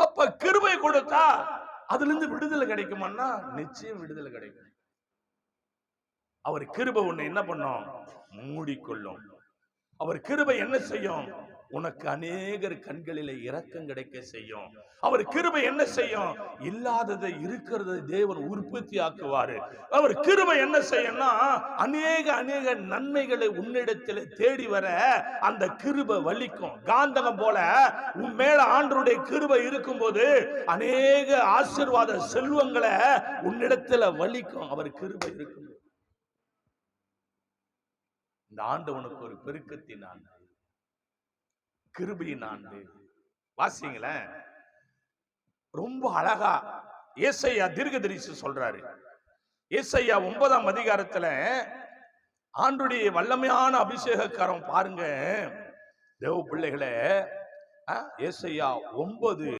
அப்ப கிருபை கொடுத்தா அதுல இருந்து விடுதலை கிடைக்குமான்னா நிச்சயம் விடுதலை கிடைக்கும். அவர் கிருபை உன்னை என்ன பண்ணும்? மூடிக்கொள்ளும். அவர் கிருபை என்ன செய்யும்? உனக்கு அநேகர் கண்களிலே இரக்கம் கிடைக்க செய்யும். அவர் கிருபை என்ன செய்யும்? இல்லாததை இருக்கிறதை தேவன் உற்பத்தி ஆக்குவாரு. அவர் கிருபை என்ன செய்யும்னா அநேக நன்மைகளை உன்னிடத்தில் தேடி வர அந்த கிருபை வலிக்கும். காந்தகம் போல உன் மேல ஆண்டவருடைய கிருபை இருக்கும்போது அநேக ஆசீர்வாத செல்வங்களை உன்னிடத்துல வலிக்கும். அவர் கிருபை இருக்கும். இந்த ஆண்டு உனக்கு ஒரு பெருக்கத்தின் ஆண்டு, கிருபையின் ஆண்டு. வாசிங்களேன், ரொம்ப அழகா ஏசாயா தீர்க்கதரிசி சொல்றாரு. ஏசாயா 9ஆம் அதிகாரத்துல ஆண்டுடைய வல்லமையான அபிஷேகக்காரம் பாருங்க தேவ பிள்ளைகளே. ஏசாயா 9